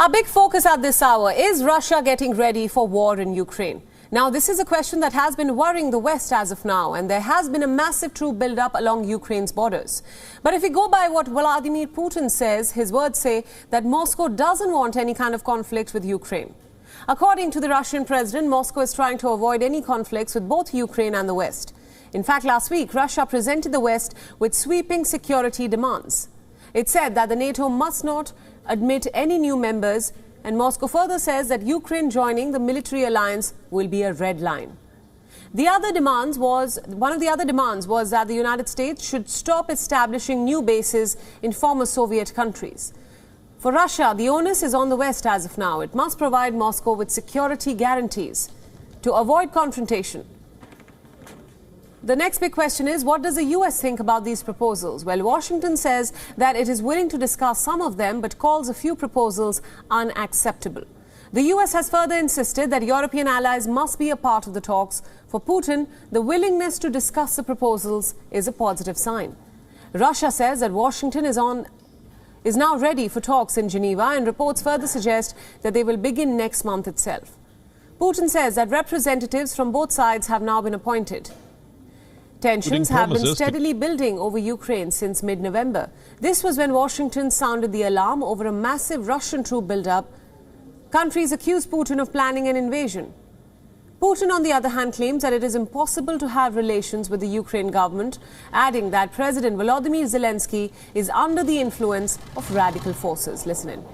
Our big focus at this hour is Russia getting ready for war in Ukraine. Now, this is a question that has been worrying the West as of now, and there has been a massive troop build-up along Ukraine's borders. But if we go by what Vladimir Putin says, his words say that Moscow doesn't want any kind of conflict with Ukraine. According to the Russian president, Moscow is trying to avoid any conflicts with both Ukraine and the West. In fact, last week, Russia presented the West with sweeping security demands. It said that the NATO must not admit any new members, and Moscow further says that Ukraine joining the military alliance will be a red line. One of the other demands was that the United States should stop establishing new bases in former Soviet countries. For Russia, the onus is on the West as of now. It must provide Moscow with security guarantees to avoid confrontation. The next big question is, what does the US think about these proposals? Well, Washington says that it is willing to discuss some of them, but calls a few proposals unacceptable. The US has further insisted that European allies must be a part of the talks. For Putin, the willingness to discuss the proposals is a positive sign. Russia says that Washington is now ready for talks in Geneva, and reports further suggest that they will begin next month itself. Putin says that representatives from both sides have now been appointed. Tensions have been steadily building over Ukraine since mid-November. This was when Washington sounded the alarm over a massive Russian troop build-up. Countries accuse Putin of planning an invasion. Putin, on the other hand, claims that it is impossible to have relations with the Ukraine government, adding that President Vladimir Zelensky is under the influence of radical forces. Listen in.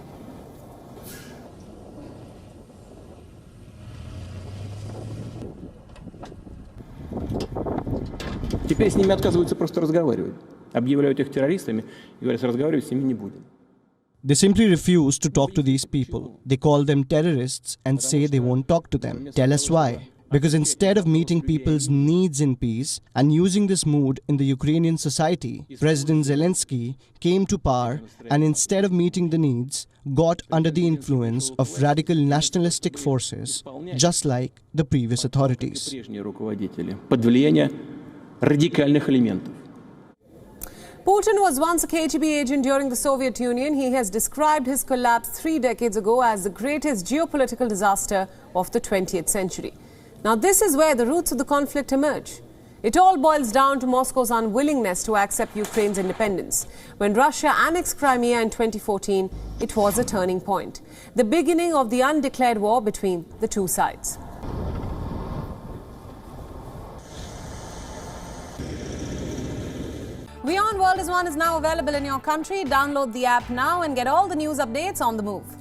Теперь с ними отказываются просто разговаривать. Объявляют их террористами и говорят, разговаривать с ними не будем. They simply refuse to talk to these people. They call them terrorists and say they won't talk to them. Tell us why. Because instead of meeting people's needs in peace and using this mood in the Ukrainian society, President Zelensky came to power and instead of meeting the needs, got under the influence of radical nationalistic forces, just like the previous authorities. Putin was once a KGB agent during the Soviet Union. He has described his collapse 3 decades ago as the greatest geopolitical disaster of the 20th century. Now, this is where the roots of the conflict emerge. It all boils down to Moscow's unwillingness to accept Ukraine's independence. When Russia annexed Crimea in 2014, it was a turning point, the beginning of the undeclared war between the two sides. WION World is now available in your country. Download the app now and get all the news updates on the move.